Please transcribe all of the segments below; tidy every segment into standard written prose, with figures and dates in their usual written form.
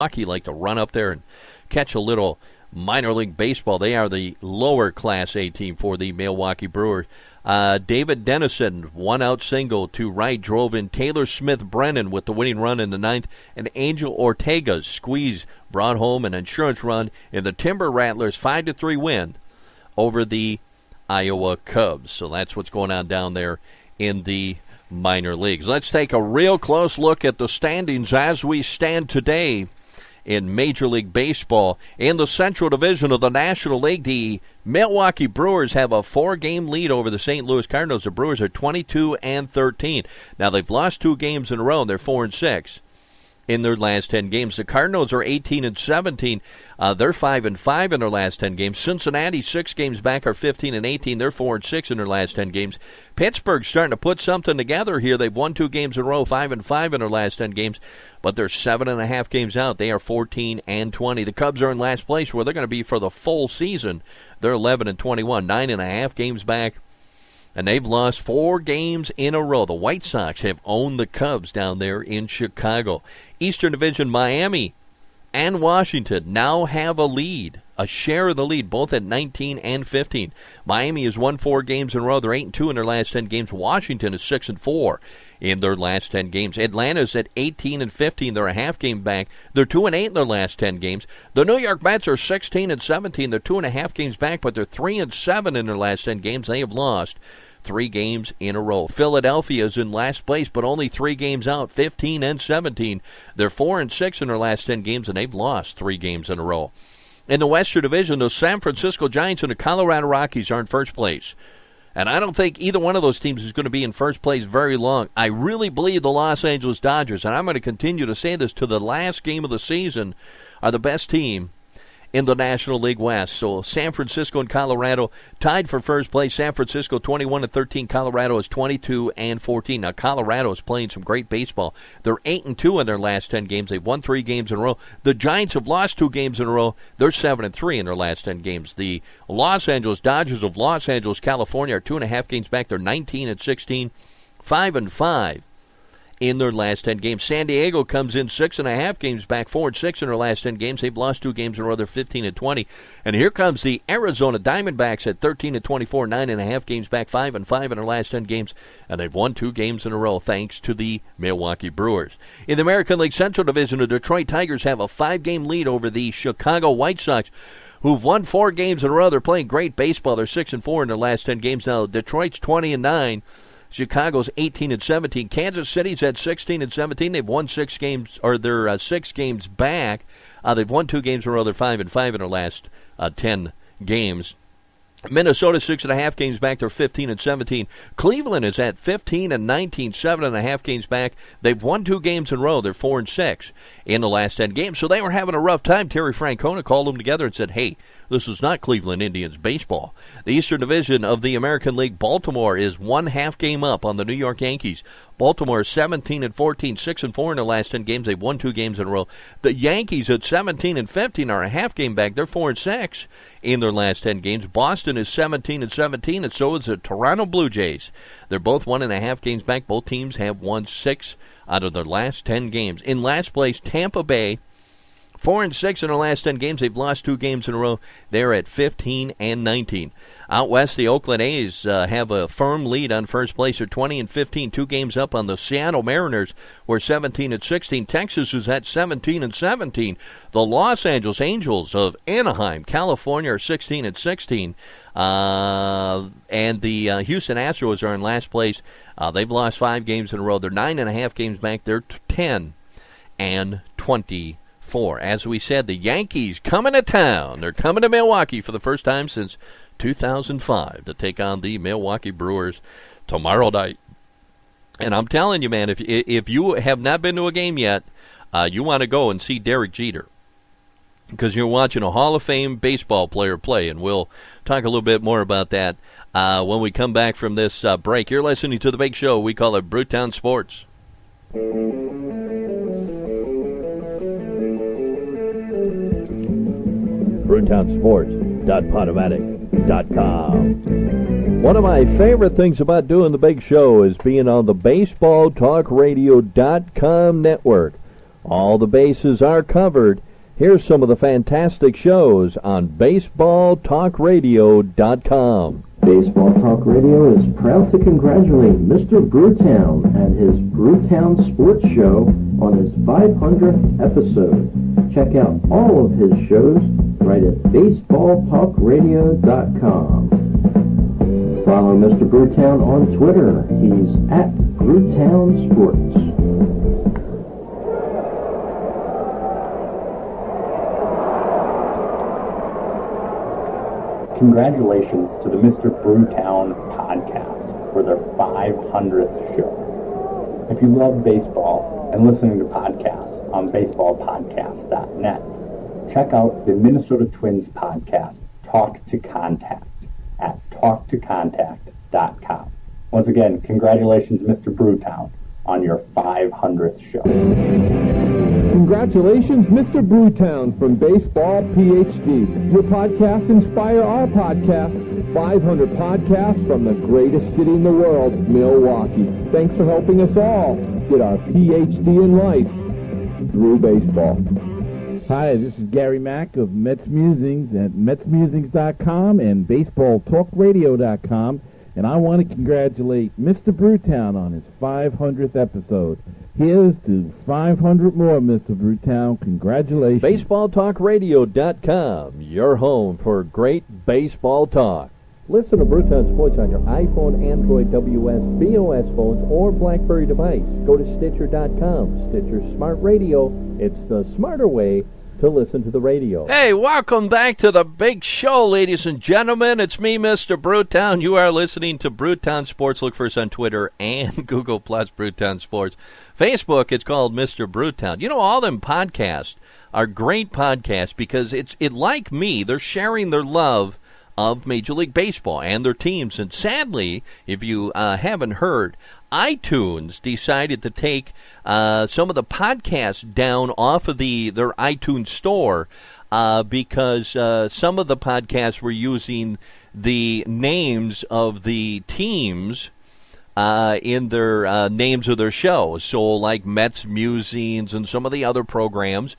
Milwaukee like to run up there and catch a little minor league baseball. They are the lower Class A team for the Milwaukee Brewers. David Dennison, one-out single to right, drove in Taylor Smith-Brennan with the winning run in the ninth, and Angel Ortega's squeeze brought home an insurance run in the Timber Rattlers' 5-3 win over the Iowa Cubs. So that's what's going on down there in the minor leagues. Let's take a real close look at the standings as we stand today in Major League Baseball. In the Central Division of the National League, the Milwaukee Brewers have a 4-game lead over the St. Louis Cardinals. The Brewers are 22-13. Now, they've lost 2 games in a row, and they're 4-6 in their last 10 games. The Cardinals are 18-17. They're 5-5 in their last 10 games. Cincinnati, 6 games back, are 15-18. They're 4-6 in their last 10 games. Pittsburgh's starting to put something together here. They've won 2 games in a row, 5-5 in their last 10 games, but they're 7.5 games out. They are 14-20. The Cubs are in last place, where they're going to be for the full season. They're 11-21, 9.5 games back, and they've lost 4 games in a row. The White Sox have owned the Cubs down there in Chicago. Eastern Division, Miami and Washington now have a lead, a share of the lead, both at 19 and 15. Miami has won 4 games in a row. They're 8-2 in their last 10 games. Washington is 6-4 in their last 10 games. Atlanta's at 18-15. They're a half game back. They're 2-8 in their last 10 games. The New York Mets are 16-17. They're 2.5 games back, but they're 3-7 in their last 10 games. They have lost 3 games in a row. Philadelphia is in last place, but only 3 games out, 15-17. They're 4-6 in their last 10 games, and they've lost 3 games in a row. In the Western Division, the San Francisco Giants and the Colorado Rockies are in first place. And I don't think either one of those teams is going to be in first place very long. I really believe the Los Angeles Dodgers, and I'm going to continue to say this to the last game of the season, are the best team in the National League West. So San Francisco and Colorado tied for first place. San Francisco 21-13. Colorado is 22-14. Now Colorado is playing some great baseball. They're 8-2 in their last 10 games. They've won 3 games in a row. The Giants have lost 2 games in a row. They're 7-3 in their last 10 games. The Los Angeles Dodgers of Los Angeles, California are 2.5 games back. They're 19-16, 5-5 in their last 10 games. San Diego comes in 6.5 games back, 4-6 in their last 10 games. They've lost 2 games in a row. They're 15-20. And here comes the Arizona Diamondbacks at 13-24, 9.5 games back, 5-5 in their last 10 games. And they've won 2 games in a row thanks to the Milwaukee Brewers. In the American League Central Division, the Detroit Tigers have a 5-game lead over the Chicago White Sox, who've won 4 games in a row. They're playing great baseball. They're 6-4 in their last 10 games. Now Detroit's 20-9. Chicago's 18-17. Kansas City's at 16-17. They've won 6 games, or they're 6 games back. They've won 2 games in a row. They're 5-5 in their last 10 games. Minnesota 6.5 games back. They're 15-17. Cleveland is at 15-19, 7.5 games back. They've won 2 games in a row. They're 4-6 in the last 10 games. So they were having a rough time. Terry Francona called them together and said, "Hey, this is not Cleveland Indians baseball." The Eastern Division of the American League, Baltimore is 1.5 game up on the New York Yankees. Baltimore is 17-14, 6-4 in their last 10 games. They've won 2 games in a row. The Yankees at 17-15 are a half game back. They're 4-6 in their last 10 games. Boston is 17-17, and so is the Toronto Blue Jays. They're both 1.5 games back. Both teams have won 6 out of their last 10 games. In last place, Tampa Bay, 4-6 in their last 10 games. They've lost 2 games in a row. They're at 15-19. Out west, the Oakland A's have a firm lead on first place. They're 20-15, 2 games up on the Seattle Mariners, who are 17-16. Texas is at 17-17. The Los Angeles Angels of Anaheim, California, are 16-16. And the Houston Astros are in last place. They've lost 5 games in a row. They're 9.5 games back. They're 10-20. As we said, the Yankees coming to town. They're coming to Milwaukee for the first time since 2005 to take on the Milwaukee Brewers tomorrow night. And I'm telling you, man, if you have not been to a game yet, you want to go and see Derek Jeter, because you're watching a Hall of Fame baseball player play, and we'll talk a little bit more about that when we come back from this break. You're listening to the big show. We call it Brewtown Sports. Brewtownsports.podomatic.com. One of my favorite things about doing the big show is being on the BaseballTalkRadio.com network. All the bases are covered. Here's some of the fantastic shows on BaseballTalkRadio.com. Baseball Talk Radio is proud to congratulate Mr. Brewtown and his Brewtownsports show on his 500th episode. Check out all of his shows right at BaseballTalkRadio.com. Follow Mr. Brewtown on Twitter. He's at Brewtownsports. Congratulations to the Mr. Brewtown podcast for their 500th show. If you love baseball and listening to podcasts on baseballpodcast.net, check out the Minnesota Twins podcast, Talk to Contact, at talktocontact.com. Once again, congratulations, Mr. Brewtown, on your 500th show. Congratulations, Mr. Brewtown from Baseball PhD. Your podcasts inspire our podcast. 500 podcasts from the greatest city in the world, Milwaukee. Thanks for helping us all get our PhD in life through baseball. Hi, this is Gary Mack of Mets Musings at MetsMusings.com and BaseballTalkRadio.com. And I want to congratulate Mr. Brewtown on his 500th episode. Here's to 500 more, Mr. Brewtown. Congratulations. BaseballTalkRadio.com, your home for great baseball talk. Listen to Brewtown Sports on your iPhone, Android, WS, BOS phones, or BlackBerry device. Go to Stitcher.com. Stitcher Smart Radio. It's the smarter way to listen to the radio. Hey, welcome back to the big show, ladies and gentlemen. It's me, Mr. Brewtown. You are listening to Brewtown Sports. Look for us on Twitter and Google Plus, Brewtown Sports. Facebook, it's called Mr. Brewtown. You know, all them podcasts are great podcasts because it like me, they're sharing their love of Major League Baseball and their teams. And sadly, if you haven't heard, iTunes decided to take some of the podcasts down off of their iTunes store because some of the podcasts were using the names of the teams in their names of their shows. So like Mets Musings and some of the other programs,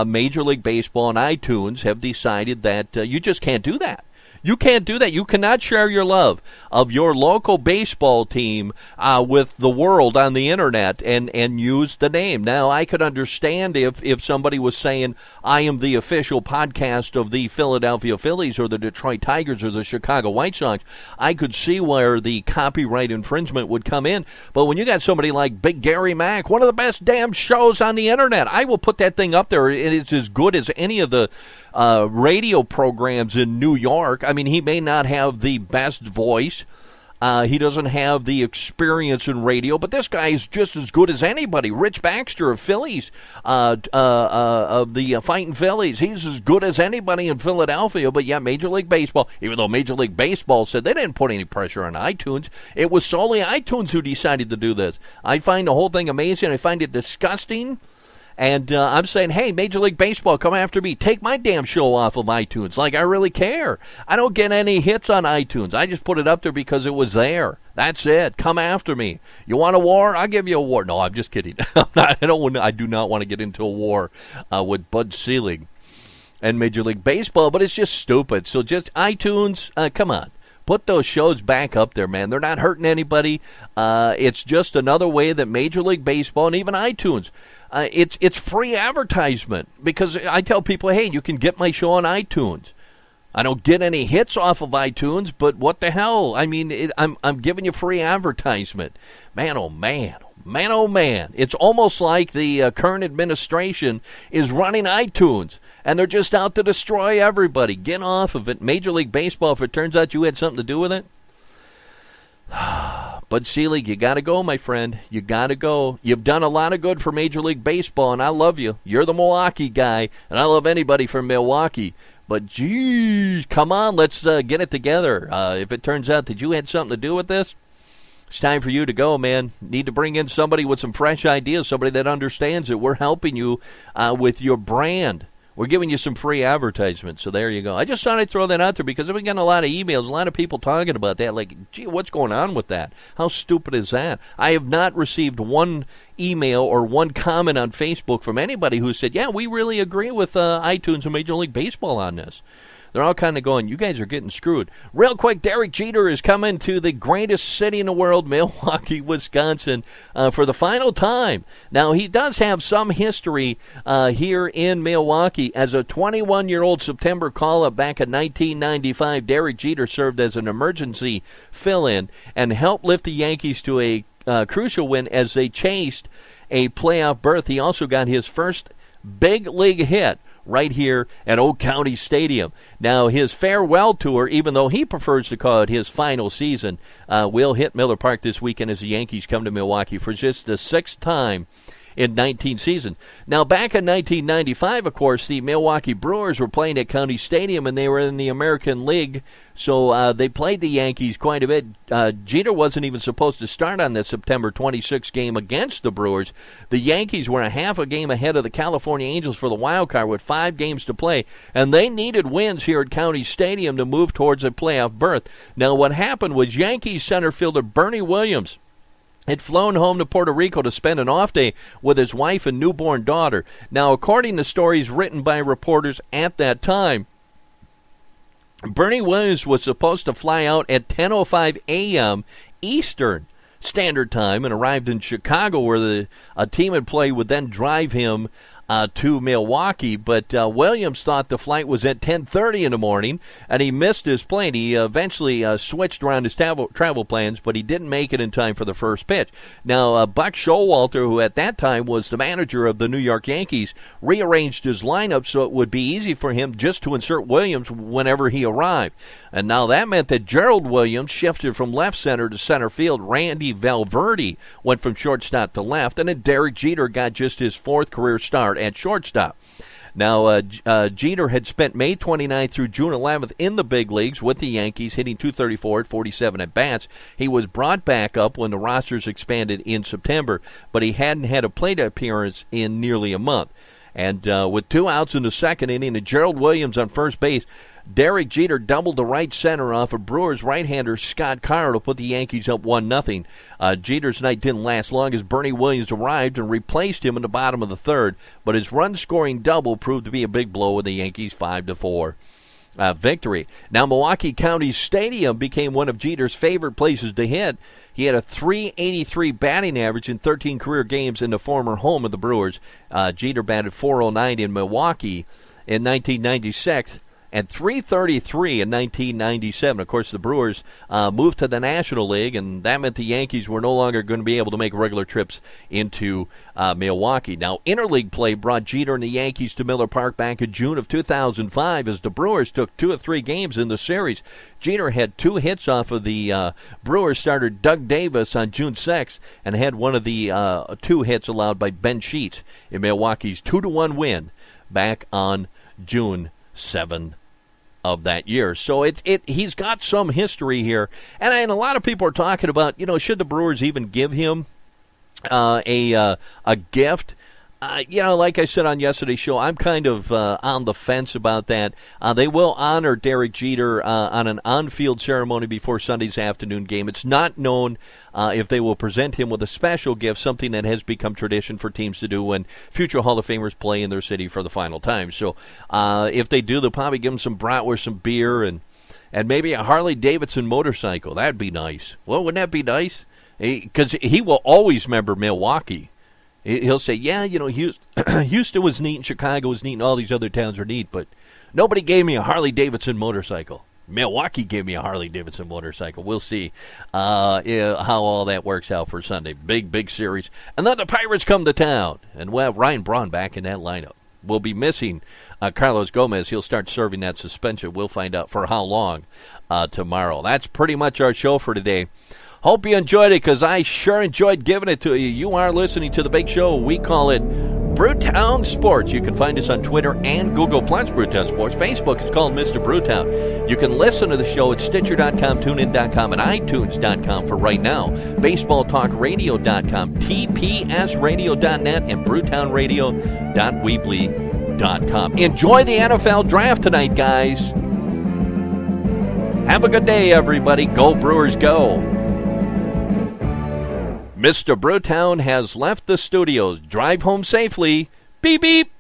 Major League Baseball and iTunes have decided that you just can't do that. You can't do that. You cannot share your love of your local baseball team with the world on the internet and use the name. Now, I could understand if somebody was saying, I am the official podcast of the Philadelphia Phillies or the Detroit Tigers or the Chicago White Sox. I could see where the copyright infringement would come in. But when you got somebody like Big Gary Mack, one of the best damn shows on the internet, I will put that thing up there. It is as good as any of the radio programs in New York. I mean, he may not have the best voice. He doesn't have the experience in radio, but this guy is just as good as anybody. Rich Baxter of Phillies, of the Fighting Phillies, he's as good as anybody in Philadelphia. But yeah, Major League Baseball, even though Major League Baseball said they didn't put any pressure on iTunes, it was solely iTunes who decided to do this. I find the whole thing amazing. I find it disgusting. And I'm saying, hey, Major League Baseball, come after me. Take my damn show off of iTunes. Like, I really care. I don't get any hits on iTunes. I just put it up there because it was there. That's it. Come after me. You want a war? I'll give you a war. No, I'm just kidding. I do not want to get into a war with Bud Selig and Major League Baseball, but it's just stupid. So just iTunes, come on. Put those shows back up there, man. They're not hurting anybody. It's just another way that Major League Baseball and even iTunes, it's free advertisement because I tell people, hey, you can get my show on iTunes. I don't get any hits off of iTunes, but what the hell? I mean, I'm giving you free advertisement. Man, oh man, man, oh man. It's almost like the current administration is running iTunes, and they're just out to destroy everybody. Get off of it. Major League Baseball, if it turns out you had something to do with it. Bud Selig, you got to go, my friend. You got to go. You've done a lot of good for Major League Baseball, and I love you. You're the Milwaukee guy, and I love anybody from Milwaukee. But, geez, come on, let's get it together. If it turns out that you had something to do with this, it's time for you to go, man. Need to bring in somebody with some fresh ideas, somebody that understands it. We're helping you with your brand. We're giving you some free advertisements, so there you go. I just thought I'd throw that out there because I've been getting a lot of emails, a lot of people talking about that. Like, gee, what's going on with that? How stupid is that? I have not received one email or one comment on Facebook from anybody who said, yeah, we really agree with iTunes and Major League Baseball on this. They're all kind of going, you guys are getting screwed. Real quick, Derek Jeter is coming to the greatest city in the world, Milwaukee, Wisconsin, for the final time. Now, he does have some history here in Milwaukee. As a 21-year-old September call-up back in 1995, Derek Jeter served as an emergency fill-in and helped lift the Yankees to a crucial win as they chased a playoff berth. He also got his first big league hit right here at Oak County Stadium. Now, his farewell tour, even though he prefers to call it his final season, will hit Miller Park this weekend as the Yankees come to Milwaukee for just the 6th time in 19 seasons. Now, back in 1995, of course, the Milwaukee Brewers were playing at County Stadium, and they were in the American League, so they played the Yankees quite a bit. Jeter wasn't even supposed to start on that September 26th game against the Brewers. The Yankees were a half a game ahead of the California Angels for the wild card with 5 games to play, and they needed wins here at County Stadium to move towards a playoff berth. Now, what happened was Yankees center fielder Bernie Williams had flown home to Puerto Rico to spend an off day with his wife and newborn daughter. Now, according to stories written by reporters at that time, Bernie Williams was supposed to fly out at 10:05 a.m. Eastern Standard Time and arrived in Chicago, where a team in play would then drive him to Milwaukee, but Williams thought the flight was at 10:30 in the morning, and he missed his plane. He eventually switched around his travel plans, but he didn't make it in time for the first pitch. Now, Buck Showalter, who at that time was the manager of the New York Yankees, rearranged his lineup so it would be easy for him just to insert Williams whenever he arrived. And now that meant that Gerald Williams shifted from left center to center field. Randy Valverde went from shortstop to left, and then Derek Jeter got just his 4th career start at shortstop. Now, Jeter had spent May 29th through June 11th in the big leagues with the Yankees, hitting .234 at 47 at-bats. He was brought back up when the rosters expanded in September, but he hadn't had a plate appearance in nearly a month. And with 2 outs in the second inning and Gerald Williams on first base, Derek Jeter doubled the right center off of Brewers right-hander Scott Carr to put the Yankees up 1-0. Jeter's night didn't last long as Bernie Williams arrived and replaced him in the bottom of the 3rd, but his run-scoring double proved to be a big blow in the Yankees' 5-4 victory. Now, Milwaukee County Stadium became one of Jeter's favorite places to hit. He had a .383 batting average in 13 career games in the former home of the Brewers. Jeter batted .409 in Milwaukee in 1996. and .333 in 1997. Of course, the Brewers moved to the National League, and that meant the Yankees were no longer going to be able to make regular trips into Milwaukee. Now, interleague play brought Jeter and the Yankees to Miller Park back in June of 2005 as the Brewers took 2 of 3 games in the series. Jeter had 2 hits off of the Brewers starter Doug Davis on June 6th and had one of the 2 hits allowed by Ben Sheets in Milwaukee's 2-1 win back on June 7th of that year. So he's got some history here, and a lot of people are talking about, should the Brewers even give him a gift? Like I said on yesterday's show, I'm kind of on the fence about that. They will honor Derek Jeter on an on-field ceremony before Sunday's afternoon game. It's not known if they will present him with a special gift, something that has become tradition for teams to do when future Hall of Famers play in their city for the final time. So if they do, they'll probably give him some bratwurst, some beer, and maybe a Harley-Davidson motorcycle. That'd be nice. Well, wouldn't that be nice? Because he will always remember Milwaukee. He'll say, Houston was neat and Chicago was neat and all these other towns are neat, but nobody gave me a Harley-Davidson motorcycle. Milwaukee gave me a Harley-Davidson motorcycle. We'll see how all that works out for Sunday. Big series. And then the Pirates come to town. And, Ryan Braun back in that lineup. We'll be missing Carlos Gomez. He'll start serving that suspension. We'll find out for how long tomorrow. That's pretty much our show for today. Hope you enjoyed it, because I sure enjoyed giving it to you. You are listening to the big show. We call it Brewtownsports. You can find us on Twitter and Google+, Brewtownsports. Facebook is called Mr. Brewtown. You can listen to the show at Stitcher.com, TuneIn.com, and iTunes.com for right now. BaseballTalkRadio.com, TPSRadio.net, and BrewtownRadio.weebly.com. Enjoy the NFL draft tonight, guys. Have a good day, everybody. Go Brewers, go. Mr. Brewtown has left the studios. Drive home safely. Beep, beep.